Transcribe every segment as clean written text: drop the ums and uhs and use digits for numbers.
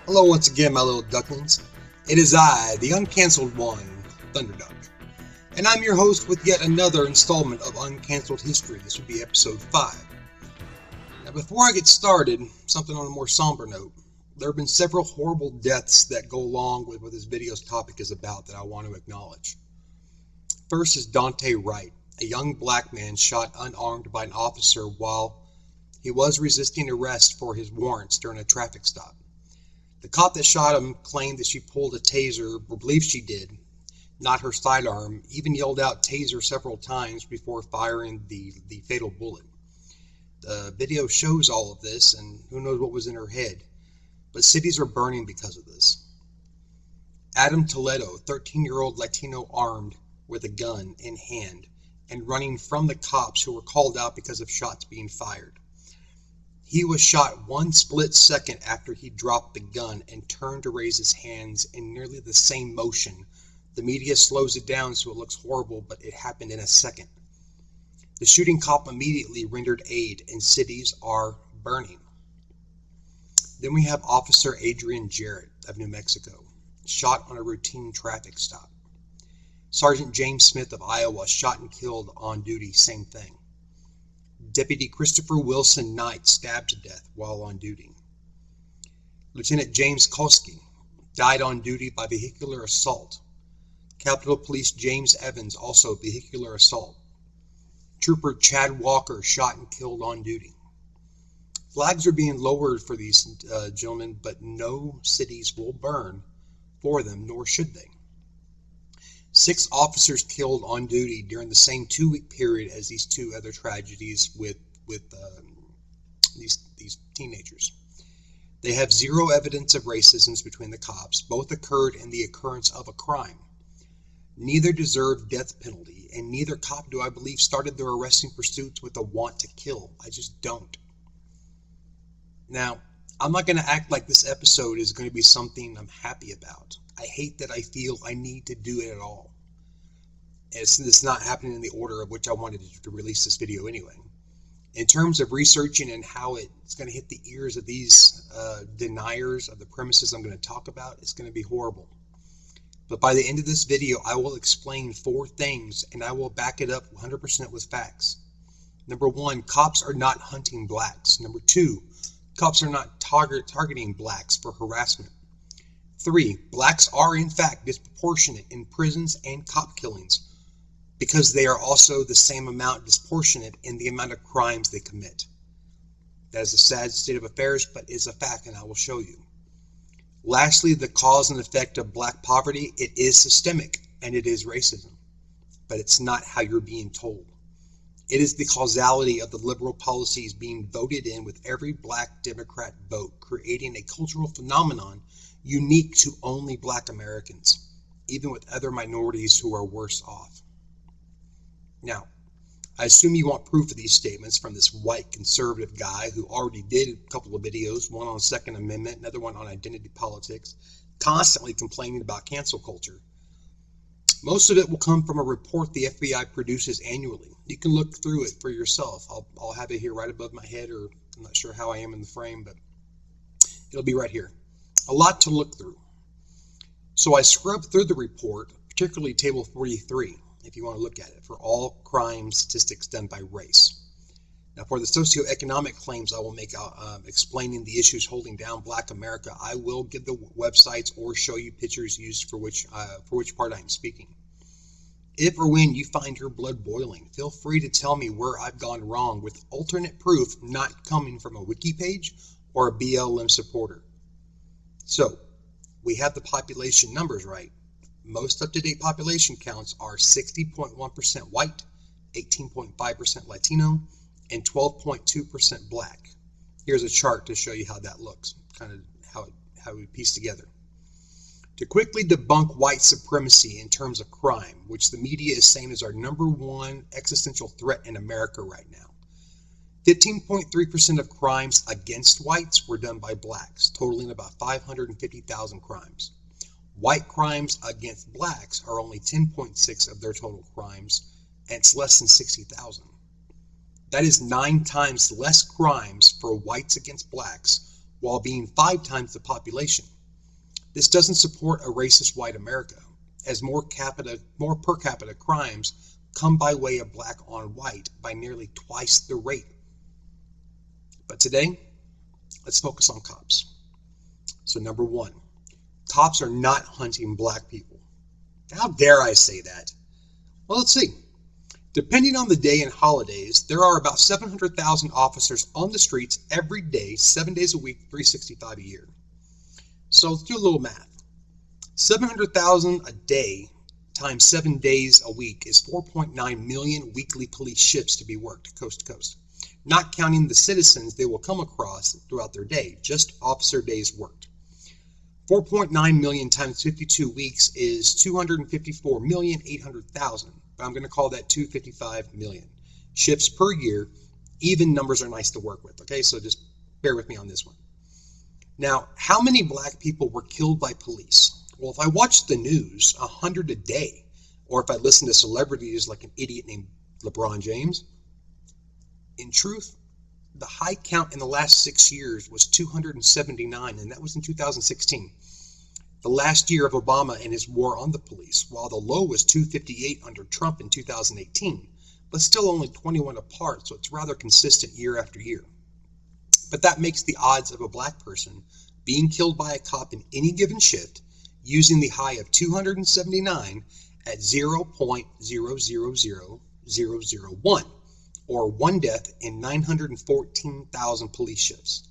Hello once again, my little ducklings. It is I, the uncancelled one, Thunderduck. And I'm your host with yet another installment of Uncanceled History. This would be episode 5. Now before I get started, something on a more somber note. There have been several horrible deaths that go along with what this video's topic is about that I want to acknowledge. First is Dante Wright, a young black man shot unarmed by an officer while he was resisting arrest for his warrants during a traffic stop. The cop that shot him claimed that she pulled a taser, or believed she did, not her sidearm, even yelled out taser several times before firing the fatal bullet. The video shows all of this, and who knows what was in her head, but cities are burning because of this. Adam Toledo, 13-year-old Latino armed with a gun in hand and running from the cops who were called out because of shots being fired. He was shot one split second after he dropped the gun and turned to raise his hands in nearly the same motion. The media slows it down so it looks horrible, but it happened in a second. The shooting cop immediately rendered aid, and cities are burning. Then we have Officer Adrian Jarrett of New Mexico, shot on a routine traffic stop. Sergeant James Smith of Iowa, shot and killed on duty, same thing. Deputy Christopher Wilson Knight, stabbed to death while on duty. Lieutenant James Koski died on duty by vehicular assault. Capitol Police James Evans, also vehicular assault. Trooper Chad Walker, shot and killed on duty. Flags are being lowered for these gentlemen, but no cities will burn for them, nor should they. 6 officers killed on duty during the same 2-week period as these 2 other tragedies with these teenagers. They have 0 evidence of racism between the cops. Both occurred in the occurrence of a crime. Neither deserved death penalty, and neither cop, do I believe, started their arresting pursuits with a want to kill. I just don't. Now, I'm not going to act like this episode is going to be something I'm happy about. I hate that I feel I need to do it at all. It's not happening in the order of which I wanted to release this video anyway. In terms of researching and how it's going to hit the ears of these deniers of the premises I'm going to talk about, it's going to be horrible. But by the end of this video, I will explain 4 things, and I will back it up 100% with facts. Number 1, cops are not hunting blacks. Number 2, cops are not targeting blacks for harassment. 3, blacks are in fact disproportionate in prisons and cop killings because they are also the same amount disproportionate in the amount of crimes they commit. That is a sad state of affairs, but is a fact, and I will show you. Lastly, the cause and effect of black poverty, it is systemic, and it is racism, but it's not how you're being told. It is the causality of the liberal policies being voted in with every black Democrat vote, creating a cultural phenomenon unique to only black Americans, even with other minorities who are worse off. Now, I assume you want proof of these statements from this white conservative guy who already did a couple of videos, one on Second Amendment, another one on identity politics, constantly complaining about cancel culture. Most of it will come from a report the FBI produces annually. You can look through it for yourself. I'll have it here right above my head, or I'm not sure how I am in the frame, but it'll be right here. A lot to look through. So I scrubbed through the report, particularly Table 43, if you want to look at it, for all crime statistics done by race. Now, for the socioeconomic claims I will make explaining the issues holding down Black America, I will give the websites or show you pictures used for which part I am speaking. If or when you find your blood boiling, feel free to tell me where I've gone wrong with alternate proof not coming from a wiki page or a BLM supporter. So, we have the population numbers right. Most up-to-date population counts are 60.1% white, 18.5% Latino, and 12.2% black. Here's a chart to show you how that looks, kind of how we piece together. To quickly debunk white supremacy in terms of crime, which the media is saying is our #1 existential threat in America right now. 15.3% of crimes against whites were done by blacks, totaling about 550,000 crimes. White crimes against blacks are only 10.6 of their total crimes, and it's less than 60,000. That is 9 times less crimes for whites against blacks, while being 5 times the population. This doesn't support a racist white America, as more per capita crimes come by way of black on white by nearly twice the rate. But today, let's focus on cops. So number one, cops are not hunting black people. How dare I say that? Well, let's see. Depending on the day and holidays, there are about 700,000 officers on the streets every day, 7 days a week, 365 a year. So let's do a little math. 700,000 a day times 7 days a week is 4.9 million weekly police shifts to be worked coast to coast, not counting the citizens they will come across throughout their day, just officer days worked. 4.9 million times 52 weeks is 254,800,000. But I'm going to call that 255 million shifts per year. Even numbers are nice to work with. Okay, so just bear with me on this one. Now, how many black people were killed by police? Well, if I watch the news, 100 a day, or if I listen to celebrities like an idiot named LeBron James, in truth, the high count in the last 6 years was 279, and that was in 2016. The last year of Obama and his war on the police, while the low was 258 under Trump in 2018, but still only 21 apart, so it's rather consistent year after year. But that makes the odds of a black person being killed by a cop in any given shift using the high of 279 at 0.000001, or one death in 914,000 police shifts.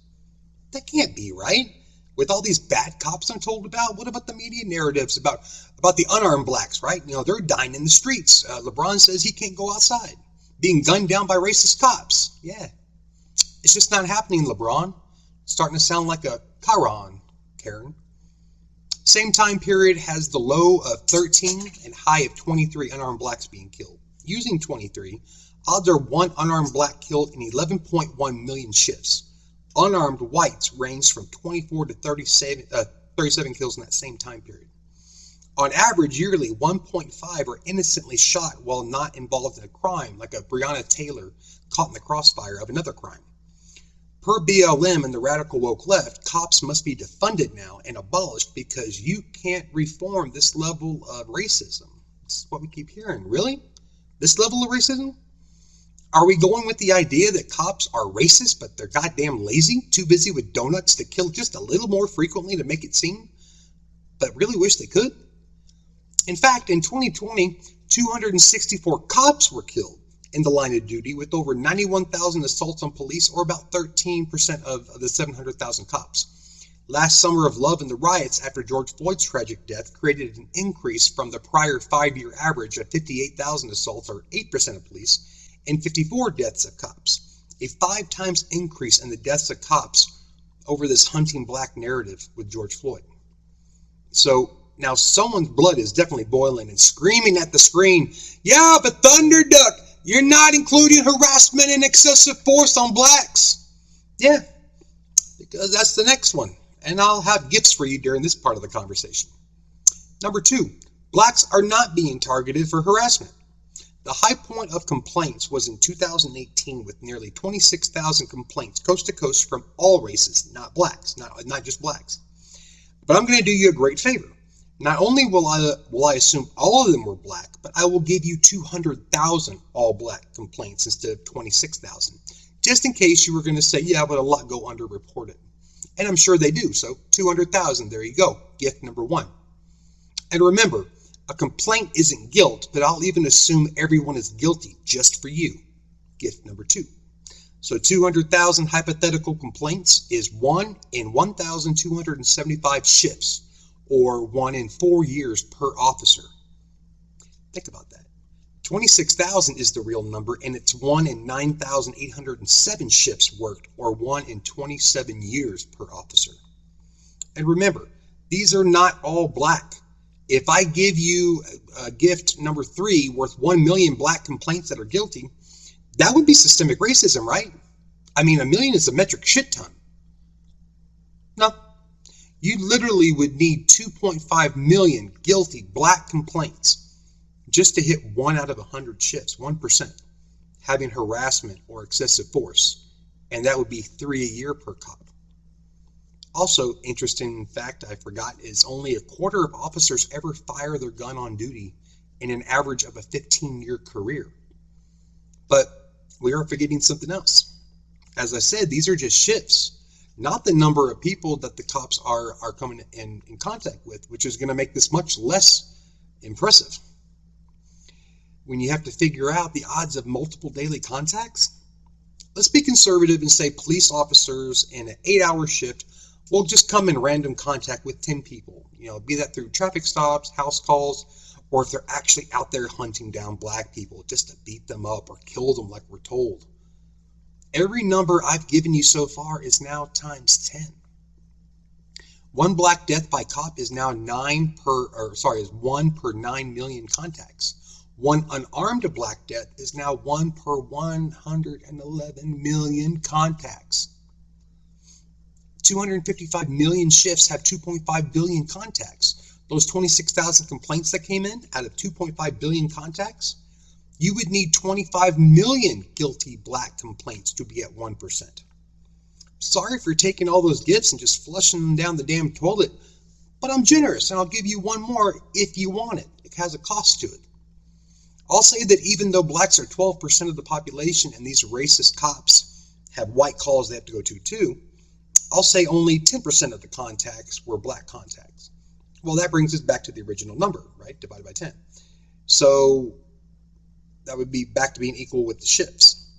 That can't be right. With all these bad cops I'm told about, what about the media narratives about the unarmed blacks, right? You know, they're dying in the streets. LeBron says he can't go outside, being gunned down by racist cops. Yeah, it's just not happening, LeBron. It's starting to sound like a Karen. Same time period has the low of 13 and high of 23 unarmed blacks being killed. Using 23, odds are one unarmed black killed in 11.1 million shifts. Unarmed whites ranged from 24 to 37 kills in that same time period. On average, yearly, 1.5 are innocently shot while not involved in a crime, like a Breonna Taylor caught in the crossfire of another crime. Per BLM and the radical woke left, cops must be defunded now and abolished because you can't reform this level of racism. This is what we keep hearing. Really? This level of racism? Are we going with the idea that cops are racist, but they're goddamn lazy, too busy with donuts to kill just a little more frequently to make it seem, but really wish they could? In fact, in 2020, 264 cops were killed in the line of duty, with over 91,000 assaults on police, or about 13% of the 700,000 cops. Last summer of love and the riots after George Floyd's tragic death created an increase from the prior 5-year average of 58,000 assaults, or 8% of police, and 54 deaths of cops, a 5 times increase in the deaths of cops over this hunting black narrative with George Floyd. So now someone's blood is definitely boiling and screaming at the screen, yeah, but Thunderduck, you're not including harassment and excessive force on blacks. Yeah, because that's the next one, and I'll have gifts for you during this part of the conversation. Number 2, blacks are not being targeted for harassment. The high point of complaints was in 2018 with nearly 26,000 complaints coast to coast from all races, not blacks, not just blacks. But I'm going to do you a great favor. Not only will I assume all of them were black, but I will give you 200,000 all black complaints instead of 26,000, just in case you were going to say, yeah, but a lot go underreported. And I'm sure they do, so 200,000, there you go, gift number 1. And remember, a complaint isn't guilt, but I'll even assume everyone is guilty just for you. Gift number 2. So 200,000 hypothetical complaints is 1 in 1,275 shifts, or 1 in 4 years per officer. Think about that. 26,000 is the real number, and it's 1 in 9,807 shifts worked, or 1 in 27 years per officer. And remember, these are not all black. If I give you a gift number 3 worth 1 million black complaints that are guilty, that would be systemic racism, right? I mean, 1 million is a metric shit ton. No, you literally would need 2.5 million guilty black complaints just to hit 1 out of 100 shifts, 1%, having harassment or excessive force, and that would be 3 a year per cop. Also, interesting fact I forgot is only a quarter of officers ever fire their gun on duty in an average of a 15-year career. But we are forgetting something else. As I said, these are just shifts, not the number of people that the cops are coming in contact with, which is going to make this much less impressive. When you have to figure out the odds of multiple daily contacts, let's be conservative and say police officers in an 8-hour shift will just come in random contact with 10 people, be that through traffic stops, house calls, or if they're actually out there hunting down black people just to beat them up or kill them like we're told. Every number I've given you so far is now times 10. One black death by cop is now 1 per 9 million contacts. One unarmed black death is now 1 per 111 million contacts. 255 million shifts have 2.5 billion contacts. Those 26,000 complaints that came in out of 2.5 billion contacts, you would need 25 million guilty black complaints to be at 1%. Sorry for taking all those gifts and just flushing them down the damn toilet, but I'm generous and I'll give you one more if you want it. It has a cost to it. I'll say that even though blacks are 12% of the population and these racist cops have white calls they have to go to too, I'll say only 10% of the contacts were black contacts. Well, that brings us back to the original number, right? Divided by 10. So that would be back to being equal with the shifts.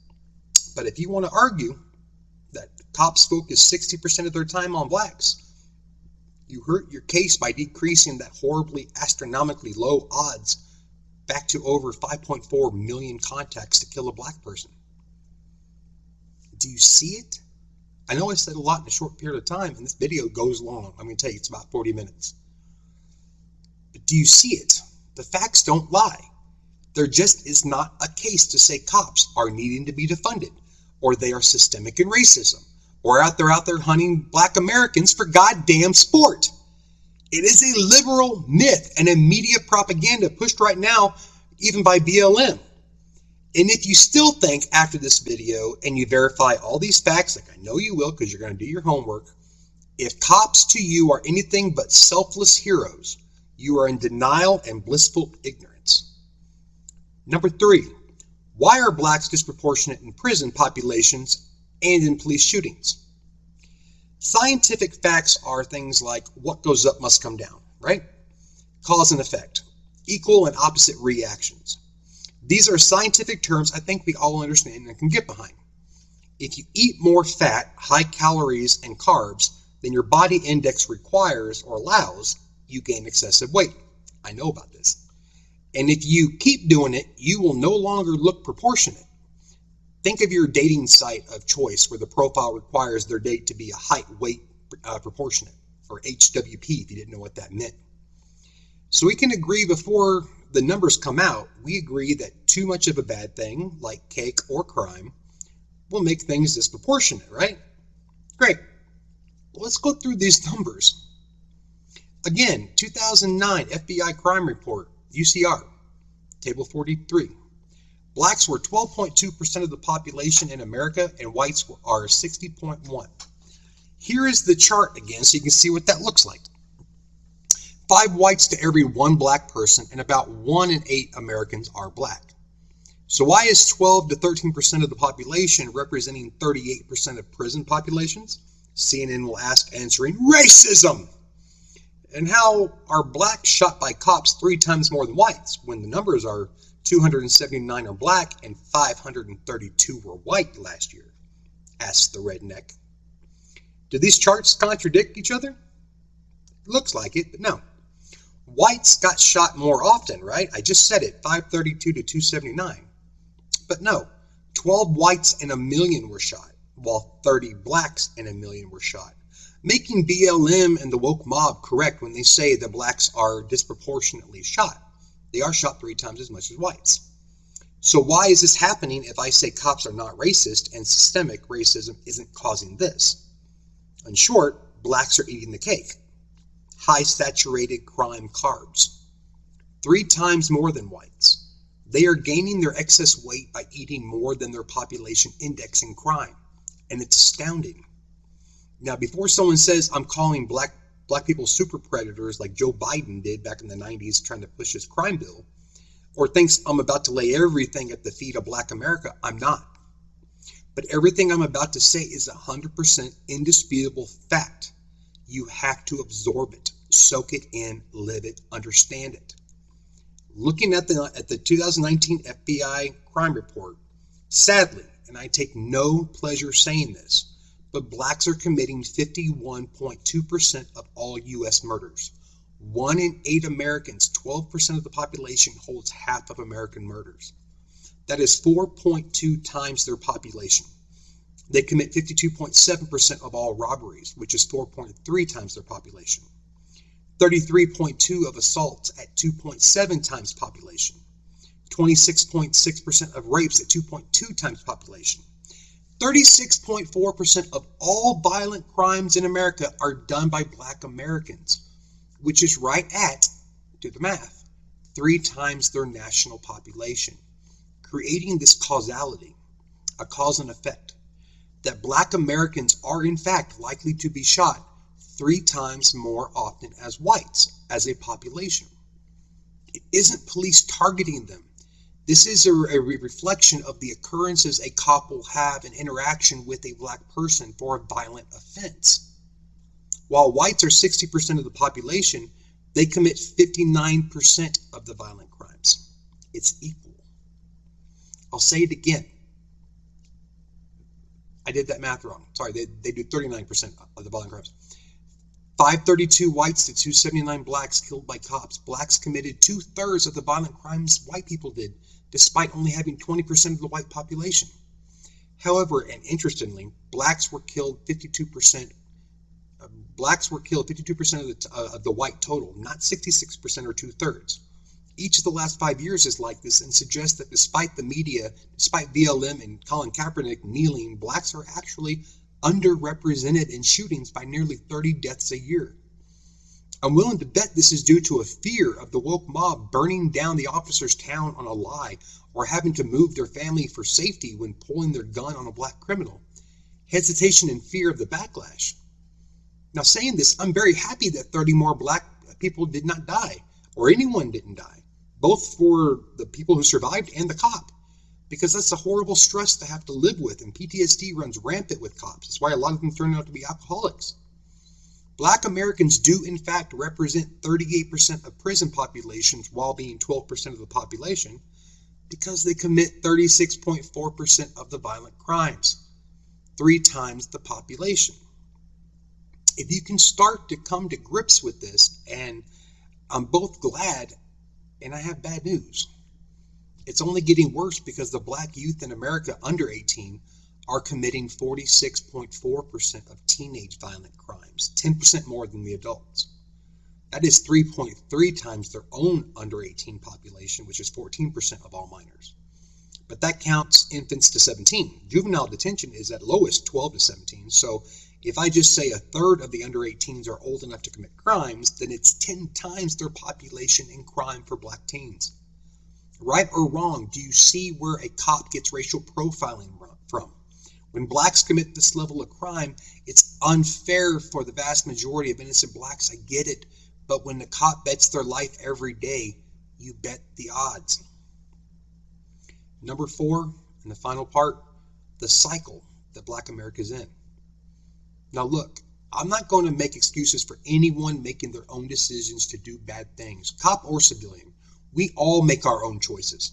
But if you want to argue that cops focus 60% of their time on blacks, you hurt your case by decreasing that horribly astronomically low odds back to over 5.4 million contacts to kill a black person. Do you see it? I know I said a lot in a short period of time, and this video goes long. I'm going to tell you it's about 40 minutes. But do you see it? The facts don't lie. There just is not a case to say cops are needing to be defunded, or they are systemic in racism, or they're out there hunting black Americans for goddamn sport. It is a liberal myth and a media propaganda pushed right now, even by BLM. And if you still think after this video and you verify all these facts, like I know you will because you're going to do your homework, if cops to you are anything but selfless heroes, you are in denial and blissful ignorance. Number 3, why are blacks disproportionate in prison populations and in police shootings? Scientific facts are things like what goes up must come down, right? Cause and effect, equal and opposite reactions. These are scientific terms I think we all understand and can get behind. If you eat more fat, high calories, and carbs than your body index requires or allows, you gain excessive weight. I know about this. And if you keep doing it, you will no longer look proportionate. Think of your dating site of choice where the profile requires their date to be a height-weight proportionate, or HWP if you didn't know what that meant. So we can agree before the numbers come out, we agree that too much of a bad thing, like cake or crime, will make things disproportionate, right? Great. Well, let's go through these numbers. Again, 2009 FBI crime report, UCR, table 43. Blacks were 12.2% of the population in America, and whites are 60.1%. Here is the chart again, so you can see what that looks like. 5 whites to every 1 black person, and about 1 in 8 Americans are black. So why is 12 to 13% of the population representing 38% of prison populations? CNN will ask, answering racism. And how are blacks shot by cops 3 times more than whites when the numbers are 279 are black and 532 were white last year? Asks the redneck. Do these charts contradict each other? Looks like it, but no. Whites got shot more often, right? I just said it, 532 to 279. But no, 12 whites in a million were shot, while 30 blacks in a million were shot, making BLM and the woke mob correct when they say the blacks are disproportionately shot. They are shot 3 times as much as whites. So why is this happening if I say cops are not racist and systemic racism isn't causing this? In short, blacks are eating the cake. High saturated crime carbs, 3 times more than whites. They are gaining their excess weight by eating more than their population index in crime, and it's astounding. Now, before someone says I'm calling black people super predators like Joe Biden did back in the 90s trying to push his crime bill, or thinks I'm about to lay everything at the feet of Black America, I'm not. But everything I'm about to say is 100% indisputable fact. You have to absorb it, soak it in, live it, understand it. Looking at the 2019 FBI crime report, sadly, and I take no pleasure saying this, but blacks are committing 51.2% of all U.S. murders. 1 in 8 Americans, 12% of the population, holds half of American murders. That is 4.2 times their population. They commit 52.7% of all robberies, which is 4.3 times their population. 33.2% of assaults at 2.7 times population. 26.6% of rapes at 2.2 times population. 36.4% of all violent crimes in America are done by Black Americans, which is right at, do the math, 3 times their national population, creating this causality, a cause and effect, that Black Americans are in fact likely to be shot 3 times more often as whites as a population. It isn't police targeting them. This is a reflection of the occurrences a cop will have in interaction with a Black person for a violent offense. While whites are 60% of the population, they commit 59% of the violent crimes. It's equal. I'll say it again. I did that math wrong. Sorry, they do 39% of the violent crimes. 532 whites to 279 blacks killed by cops. Blacks committed 2/3 of the violent crimes white people did, despite only having 20% of the white population. However, and interestingly, blacks were killed 52% of the white total, not 66% or 2/3. Each of the last 5 years is like this and suggests that despite the media, despite BLM and Colin Kaepernick kneeling, blacks are actually underrepresented in shootings by nearly 30 deaths a year. I'm willing to bet this is due to a fear of the woke mob burning down the officer's town on a lie, or having to move their family for safety when pulling their gun on a black criminal. Hesitation and fear of the backlash. Now, saying this, I'm very happy that 30 more black people did not die, or anyone didn't die, both for the people who survived and the cop, because that's a horrible stress to have to live with, and PTSD runs rampant with cops. That's why a lot of them turn out to be alcoholics. Black Americans do in fact represent 38% of prison populations while being 12% of the population, because they commit 36.4% of the violent crimes, 3 times the population. If you can start to come to grips with this, and I'm both glad and I have bad news. It's only getting worse because the black youth in America under 18 are committing 46.4% of teenage violent crimes, 10% more than the adults. That is 3.3 times their own under 18 population, which is 14% of all minors. But that counts infants to 17. Juvenile detention is at lowest 12 to 17. So if I just say 1/3 of the under 18s are old enough to commit crimes, then it's 10 times their population in crime for black teens. Right or wrong, do you see where a cop gets racial profiling from? When blacks commit this level of crime, it's unfair for the vast majority of innocent blacks. I get it. But when the cop bets their life every day, you bet the odds. Number 4, and the final part, the cycle that Black America is in. Now look, I'm not going to make excuses for anyone making their own decisions to do bad things, cop or civilian. We all make our own choices.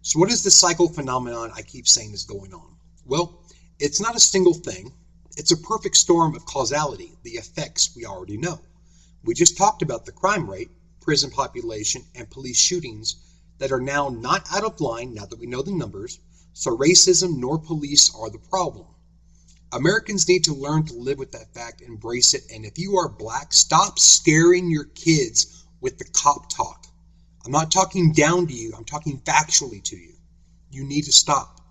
So what is the cycle phenomenon I keep saying is going on? Well, it's not a single thing. It's a perfect storm of causality, the effects we already know. We just talked about the crime rate, prison population, and police shootings that are now not out of line now that we know the numbers, so racism nor police are the problem. Americans need to learn to live with that fact, embrace it, and if you are black, stop scaring your kids with the cop talk. I'm not talking down to you, I'm talking factually to you. You need to stop.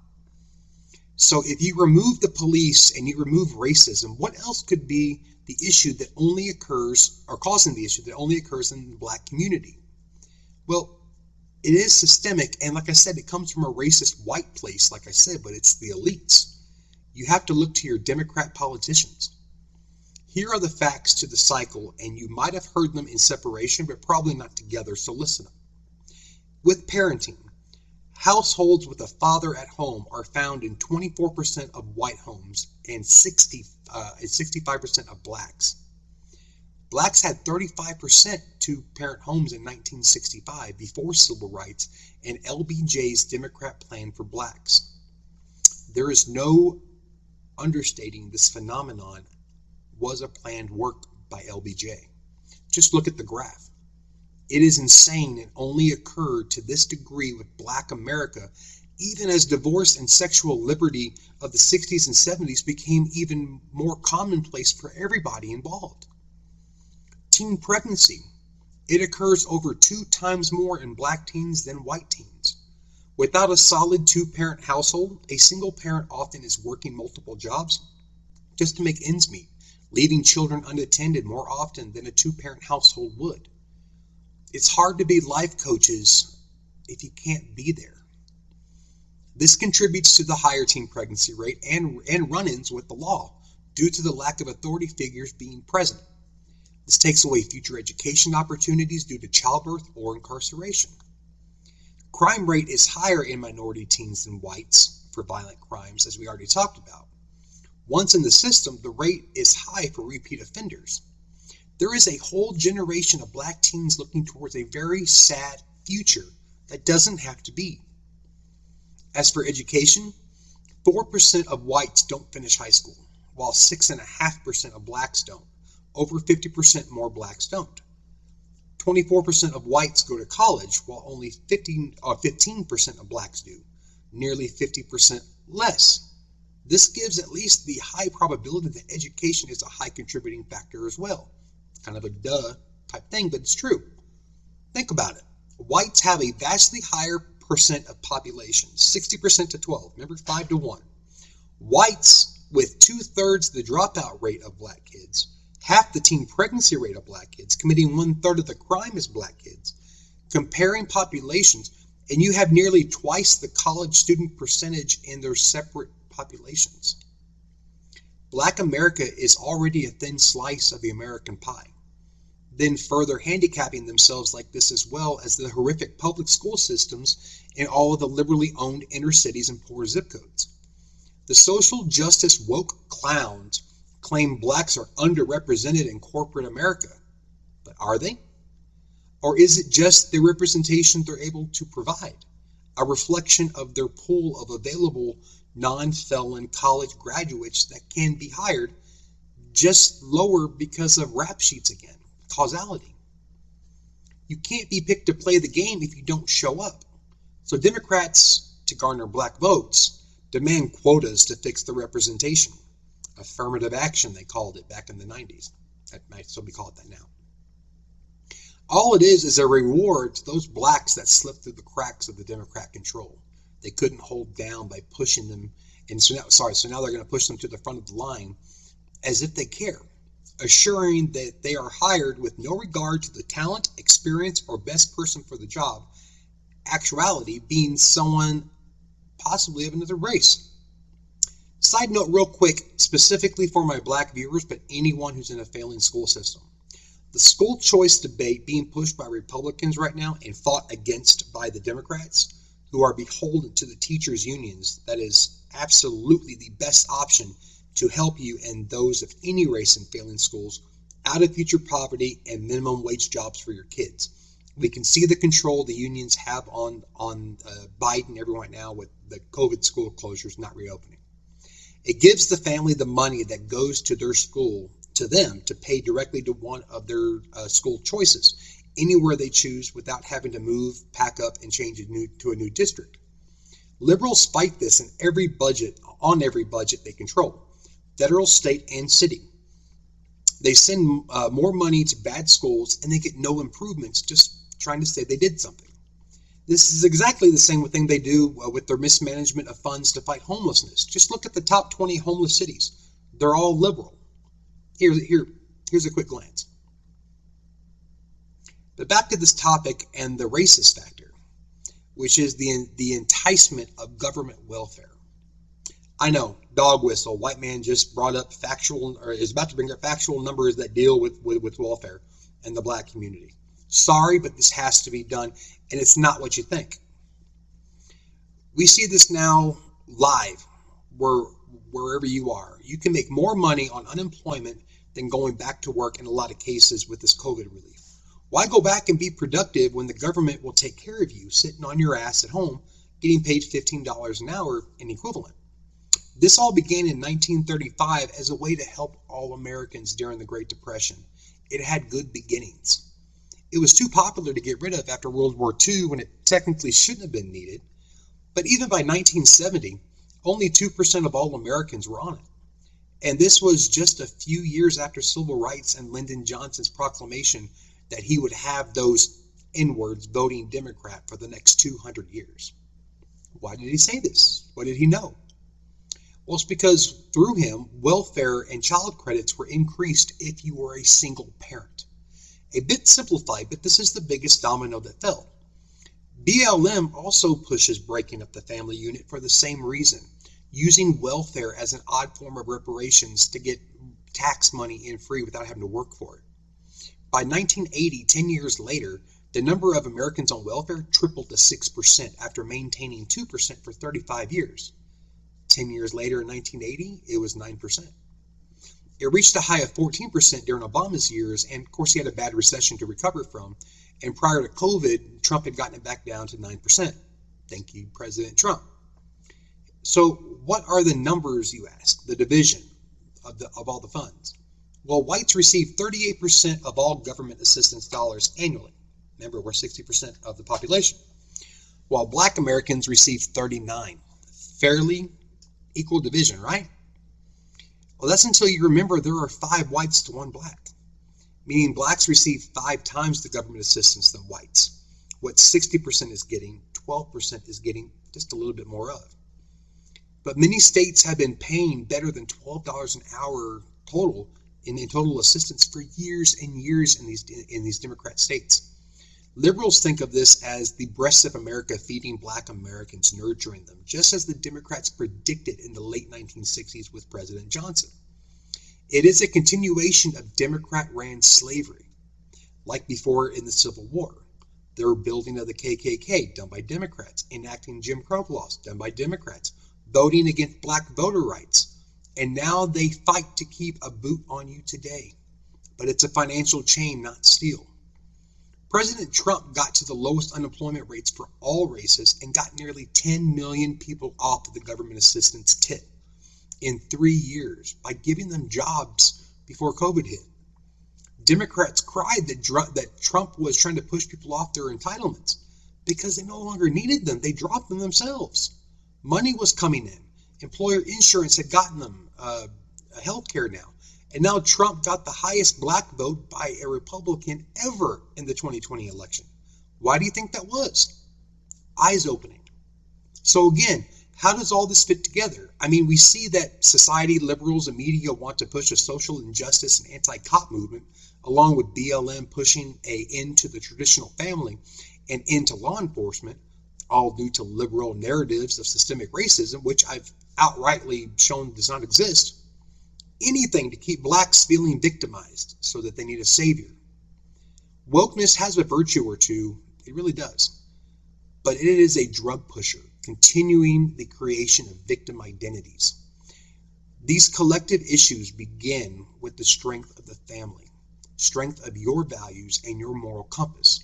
So if you remove the police and you remove racism, what else could be the issue that only occurs, or causing the issue that only occurs in the black community? Well, it is systemic, and like I said, it comes from a racist white place, like I said, but it's the elites. You have to look to your Democrat politicians. Here are the facts to the cycle, and you might have heard them in separation, but probably not together, so listen up. With parenting, households with a father at home are found in 24% of white homes and 65% of blacks. Blacks had 35% two-parent homes in 1965, before civil rights and LBJ's Democrat plan for blacks. There is no understating this phenomenon was a planned work by LBJ. Just look at the graph. It is insane and only occurred to this degree with Black America, even as divorce and sexual liberty of the 60s and 70s became even more commonplace for everybody involved. Teen pregnancy. It occurs over 2 times more in Black teens than white teens. Without a solid two-parent household, a single parent often is working multiple jobs just to make ends meet, leaving children unattended more often than a two-parent household would. It's hard to be life coaches if you can't be there. This contributes to the higher teen pregnancy rate and run-ins with the law due to the lack of authority figures being present. This takes away future education opportunities due to childbirth or incarceration. Crime rate is higher in minority teens than whites for violent crimes, as we already talked about. Once in the system, the rate is high for repeat offenders. There is a whole generation of Black teens looking towards a very sad future that doesn't have to be. As for education, 4% of whites don't finish high school, while 6.5% of Blacks don't. Over 50% more Blacks don't. 24% of whites go to college, while only 15% of Blacks do. Nearly 50% less. This gives at least the high probability that education is a high contributing factor as well. Kind of a duh type thing, but it's true. Think about it. Whites have a vastly higher percent of population, 60% to 12. Remember, 5 to 1. Whites with 2/3 the dropout rate of Black kids, half the teen pregnancy rate of Black kids, committing 1/3 of the crime as Black kids. Comparing populations, and you have nearly twice the college student percentage in their separate populations. Black America is already a thin slice of the American pie. Then further handicapping themselves like this, as well as the horrific public school systems in all of the liberally owned inner cities and poor zip codes. The social justice woke clowns claim Blacks are underrepresented in corporate America. But are they? Or is it just the representation they're able to provide? A reflection of their pool of available non-felon college graduates that can be hired, just lower because of rap sheets again. Causality. You can't be picked to play the game if you don't show up. So Democrats, to garner Black votes, demand quotas to fix the representation. Affirmative action, they called it back in the 90s. That might still be called that now. All it is a reward to those Blacks that slipped through the cracks of the Democrat control. They couldn't hold down by pushing them, and so now they're going to push them to the front of the line as if they care, assuring that they are hired with no regard to the talent, experience, or best person for the job, actuality being someone possibly of another race. Side note real quick, specifically for my Black viewers, but anyone who's in a failing school system. The school choice debate being pushed by Republicans right now and fought against by the Democrats, who are beholden to the teachers' unions, that is absolutely the best option to help you and those of any race in failing schools out of future poverty and minimum wage jobs for your kids. We can see the control the unions have on Biden and everyone right now with the COVID school closures not reopening. It gives the family the money that goes to their school, to them, to pay directly to one of their school choices, anywhere they choose without having to move, pack up, and change to a new district. Liberals fight this on every budget they control, federal, state, and city. They send more money to bad schools and they get no improvements, just trying to say they did something. This is exactly the same thing they do with their mismanagement of funds to fight homelessness. Just look at the top 20 homeless cities. They're all liberal. Here's a quick glance. But back to this topic and the racist factor, which is the enticement of government welfare. I know, dog whistle. White man just brought up factual, or is about to bring up factual numbers that deal with welfare and the black community. Sorry, but this has to be done, and it's not what you think. We see this now live, wherever you are. You can make more money on unemployment than going back to work in a lot of cases with this COVID relief. Why go back and be productive when the government will take care of you sitting on your ass at home getting paid $15 an hour in equivalent? This all began in 1935 as a way to help all Americans during the Great Depression. It had good beginnings. It was too popular to get rid of after World War II when it technically shouldn't have been needed. But even by 1970, only 2% of all Americans were on it. And this was just a few years after civil rights and Lyndon Johnson's proclamation that he would have those N-words voting Democrat for the next 200 years. Why did he say this? What did he know? Well, it's because through him, welfare and child credits were increased if you were a single parent. A bit simplified, but this is the biggest domino that fell. BLM also pushes breaking up the family unit for the same reason, using welfare as an odd form of reparations to get tax money in free without having to work for it. By 1980, 10 years later, the number of Americans on welfare tripled to 6% after maintaining 2% for 35 years. 10 years later in 1980, it was 9%. It reached a high of 14% during Obama's years, and of course he had a bad recession to recover from. And prior to COVID, Trump had gotten it back down to 9%. Thank you, President Trump. So what are the numbers, you ask, the division of all the funds? Well, whites receive 38% of all government assistance dollars annually. Remember, we're 60% of the population. While black Americans receive 39%. Fairly equal division, right? Well, that's until you remember there are 5 whites to 1 black, meaning blacks receive 5 times the government assistance than whites. What 60% is getting, 12% is getting just a little bit more of. But many states have been paying better than $12 an hour total in total assistance for years and years in these Democrat states. Liberals think of this as the breasts of America feeding black Americans, nurturing them, just as the Democrats predicted in the late 1960s with President Johnson. It is a continuation of Democrat-ran slavery, like before in the Civil War. The rebuilding of the KKK, done by Democrats, enacting Jim Crow laws, done by Democrats, voting against black voter rights, and now they fight to keep a boot on you today. But it's a financial chain, not steel. President Trump got to the lowest unemployment rates for all races and got nearly 10 million people off of the government assistance tip in 3 years by giving them jobs before COVID hit. Democrats cried that Trump was trying to push people off their entitlements because they no longer needed them. They dropped them themselves. Money was coming in. Employer insurance had gotten them health care now. And now Trump got the highest black vote by a Republican ever in the 2020 election. Why do you think that was? Eyes opening. So again, how does all this fit together? I mean, we see that society, liberals, and media want to push a social injustice and anti-cop movement, along with BLM pushing an end to the traditional family and into law enforcement, all due to liberal narratives of systemic racism, which I've outrightly shown does not exist. Anything to keep blacks feeling victimized so that they need a savior. Wokeness has a virtue or two, it really does. But it is a drug pusher, continuing the creation of victim identities. These collective issues begin with the strength of the family, strength of your values and your moral compass.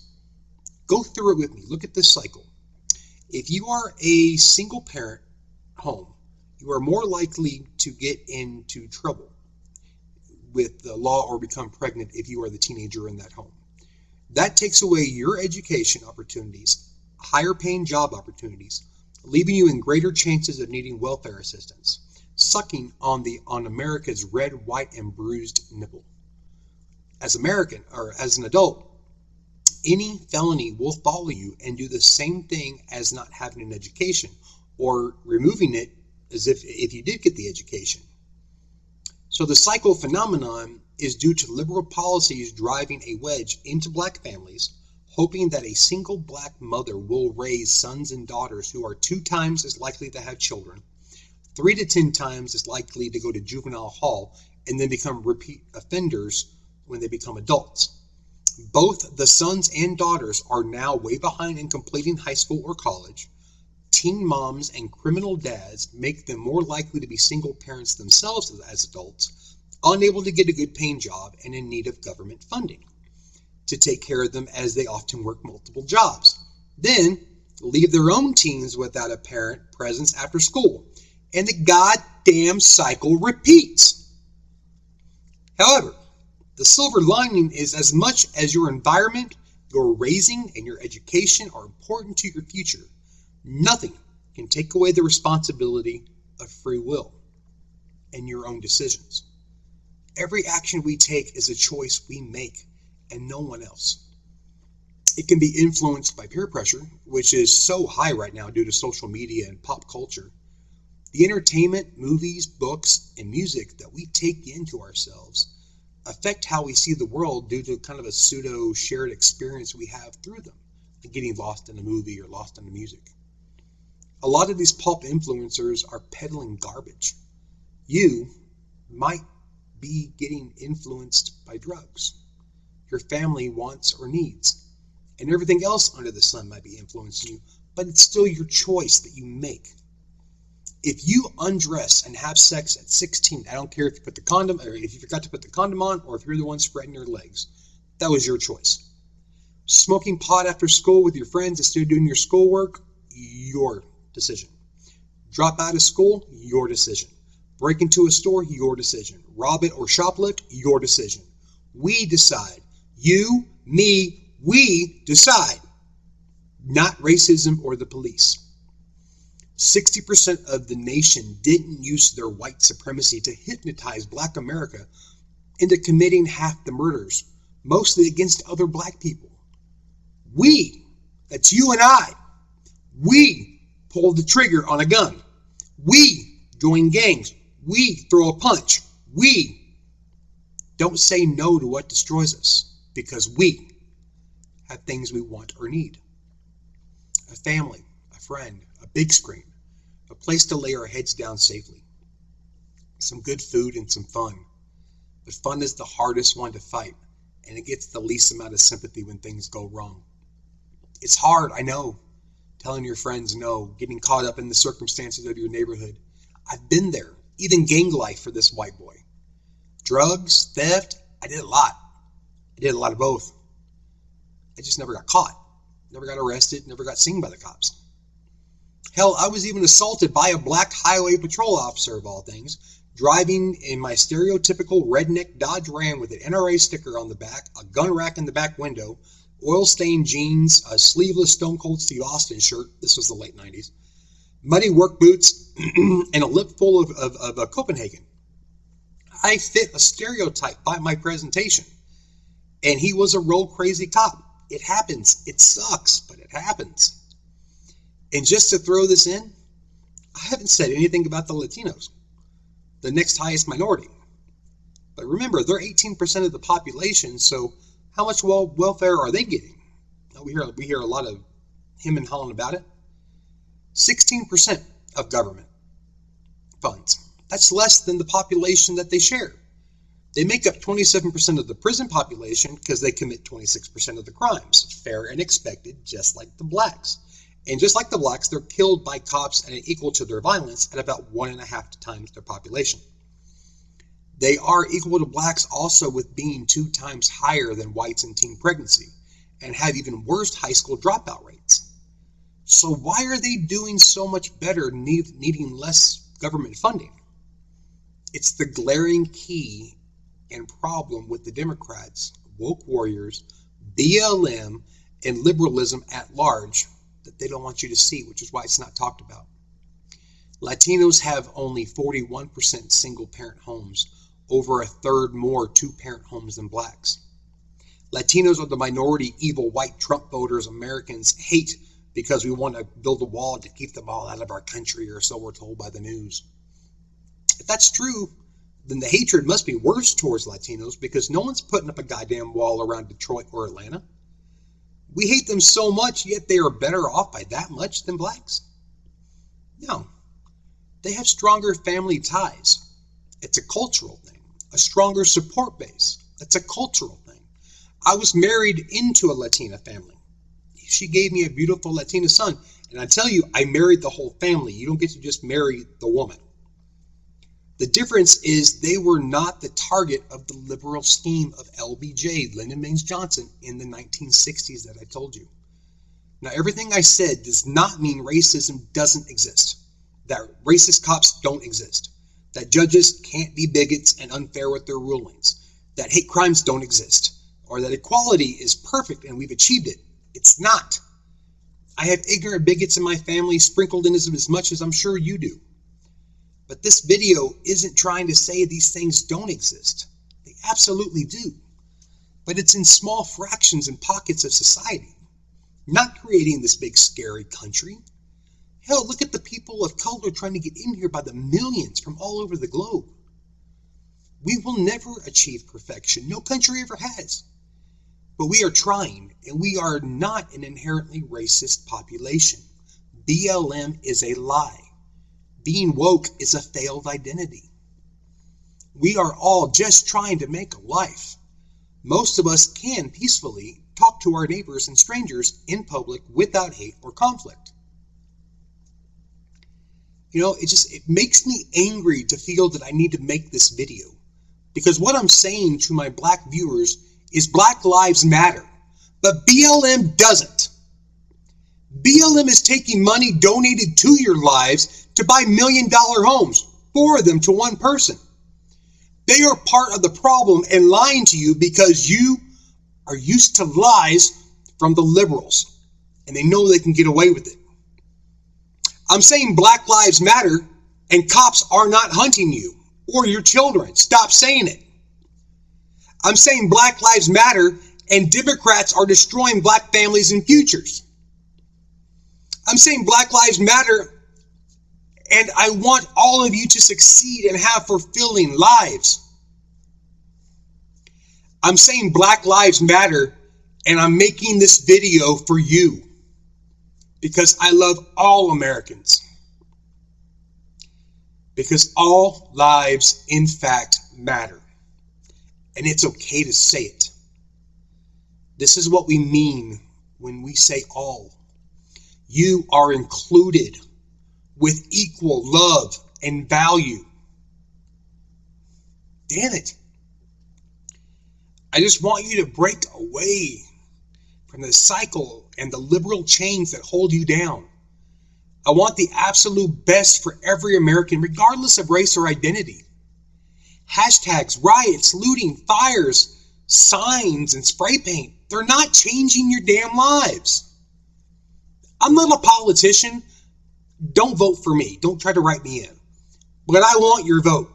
Go through it with me. Look at this cycle. If you are a single parent home, you are more likely to get into trouble with the law or become pregnant if you are the teenager in that home. That takes away your education opportunities, higher paying job opportunities, leaving you in greater chances of needing welfare assistance, sucking on America's red, white, and bruised nipple. As an adult, any felony will follow you and do the same thing as not having an education or removing it as if you did get the education. So the cycle phenomenon is due to liberal policies driving a wedge into black families, hoping that a single black mother will raise sons and daughters who are 2 times as likely to have children, 3 to 10 times as likely to go to juvenile hall and then become repeat offenders when they become adults. Both the sons and daughters are now way behind in completing high school or college. Teen moms and criminal dads make them more likely to be single parents themselves as adults, unable to get a good paying job and in need of government funding to take care of them, as they often work multiple jobs. Then leave their own teens without a parent presence after school, and the goddamn cycle repeats. However, the silver lining is, as much as your environment, your raising, and your education are important to your future, nothing can take away the responsibility of free will and your own decisions. Every action we take is a choice we make, and no one else. It can be influenced by peer pressure, which is so high right now due to social media and pop culture. The entertainment, movies, books, and music that we take into ourselves affect how we see the world due to kind of a pseudo shared experience we have through them, like getting lost in a movie or lost in the music. A lot of these pop influencers are peddling garbage. You might be getting influenced by drugs your family wants or needs, and everything else under the sun might be influencing you, but it's still your choice that you make. If you undress and have sex at 16, I don't care if you put the condom, or if you forgot to put the condom on, or if you're the one spreading your legs, that was your choice. Smoking pot after school with your friends instead of doing your schoolwork, your decision. Drop out of school, your decision. Break into a store, your decision. Rob it or shoplift, your decision. We decide. You, me, we decide. Not racism or the police. 60% of the nation didn't use their white supremacy to hypnotize Black America into committing half the murders, mostly against other Black people. We, that's you and I, we pulled the trigger on a gun. We join gangs. We throw a punch. We don't say no to what destroys us, because we have things we want or need. A family, a friend, a big screen, a place to lay our heads down safely, some good food and some fun. But fun is the hardest one to fight, and it gets the least amount of sympathy when things go wrong. It's hard, I know, telling your friends no, getting caught up in the circumstances of your neighborhood. I've been there, even gang life for this white boy. Drugs, theft, I did a lot. I did a lot of both. I just never got caught, never got arrested, never got seen by the cops. Hell, I was even assaulted by a Black highway patrol officer, of all things, driving in my stereotypical redneck Dodge Ram with an NRA sticker on the back, a gun rack in the back window, oil-stained jeans, a sleeveless Stone Cold Steve Austin shirt, this was the late 90s, muddy work boots, and a lip full of Copenhagen. I fit a stereotype by my presentation, and he was a real crazy cop. It happens. It sucks, but it happens. And just to throw this in, I haven't said anything about the Latinos, the next highest minority. But remember, they're 18% of the population, so how much welfare are they getting? We hear a lot of him and hawing about it. 16% of government funds. That's less than the population that they share. They make up 27% of the prison population because they commit 26% of the crimes. Fair and expected, just like the Blacks. And just like the Blacks, they're killed by cops and equal to their violence at about 1.5 times their population. They are equal to Blacks also with being 2 times higher than whites in teen pregnancy and have even worse high school dropout rates. So why are they doing so much better, needing less government funding? It's the glaring key and problem with the Democrats, woke warriors, BLM, and liberalism at large that they don't want you to see, which is why it's not talked about. Latinos have only 41% single-parent homes, over a third more two-parent homes than Blacks. Latinos are the minority evil white Trump voters Americans hate because we want to build a wall to keep them all out of our country, or so we're told by the news. If that's true, then the hatred must be worse towards Latinos because no one's putting up a goddamn wall around Detroit or Atlanta. We hate them so much, yet they are better off by that much than Blacks? No. They have stronger family ties. It's a cultural thing. A stronger support base. That's a cultural thing. I was married into a Latina family. She gave me a beautiful Latina son. And I tell you, I married the whole family. You don't get to just marry the woman. The difference is they were not the target of the liberal scheme of LBJ, Lyndon Baines Johnson, in the 1960s that I told you. Now, everything I said does not mean racism doesn't exist, that racist cops don't exist, that judges can't be bigots and unfair with their rulings, that hate crimes don't exist, or that equality is perfect and we've achieved it. It's not. I have ignorant bigots in my family sprinkled in as much as I'm sure you do. But this video isn't trying to say these things don't exist. They absolutely do. But it's in small fractions and pockets of society, not creating this big scary country. Hell, look at the people of color trying to get in here by the millions from all over the globe. We will never achieve perfection. No country ever has. But we are trying, and we are not an inherently racist population. BLM is a lie. Being woke is a failed identity. We are all just trying to make a life. Most of us can peacefully talk to our neighbors and strangers in public without hate or conflict. You know, it makes me angry to feel that I need to make this video, because what I'm saying to my black viewers is Black Lives Matter, but BLM doesn't. BLM is taking money donated to your lives to buy $1 million homes, 4 of them to one person. They are part of the problem and lying to you because you are used to lies from the liberals, and they know they can get away with it. I'm saying Black Lives Matter, and cops are not hunting you or your children. Stop saying it. I'm saying Black Lives Matter, and Democrats are destroying black families and futures. I'm saying Black Lives Matter, and I want all of you to succeed and have fulfilling lives. I'm saying Black Lives Matter, and I'm making this video for you because I love all Americans. Because all lives, in fact, matter. And it's okay to say it. This is what we mean when we say all. You are included with equal love and value. Damn it. I just want you to break away from the cycle and the liberal chains that hold you down. I want the absolute best for every American, regardless of race or identity. Hashtags, riots, looting, fires, signs, and spray paint, they're not changing your damn lives. I'm not a politician. Don't vote for me. Don't try to write me in. But I want your vote.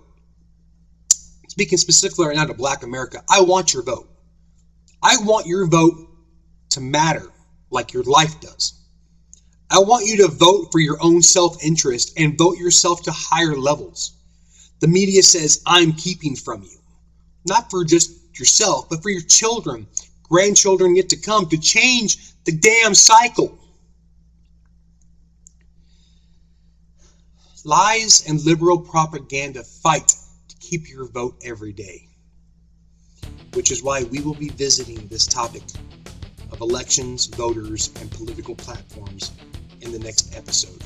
Speaking specifically right now to Black America, I want your vote. I want your vote to matter like your life does. I want you to vote for your own self-interest and vote yourself to higher levels. The media says I'm keeping from you. Not for just yourself, but for your children, grandchildren yet to come, to change the damn cycle. Lies and liberal propaganda fight to keep your vote every day. Which is why we will be visiting this topic of elections, voters, and political platforms in the next episode.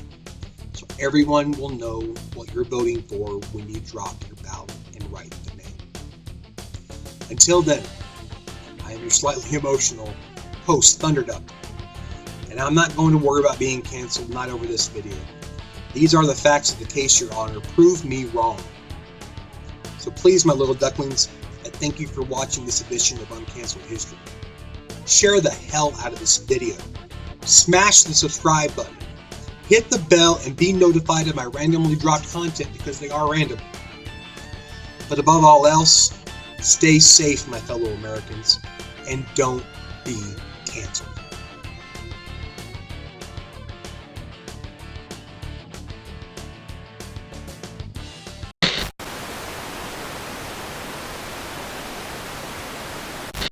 So everyone will know what you're voting for when you drop your ballot and write the name. Until then, I am your slightly emotional host, Thunderduck. And I'm not going to worry about being canceled, not over this video. These are the facts of the case, Your Honor. Prove me wrong. So please, my little ducklings, I thank you for watching this edition of Uncanceled History. Share the hell out of this video. Smash the subscribe button. Hit the bell and be notified of my randomly dropped content because they are random. But above all else, stay safe, my fellow Americans, and don't be canceled.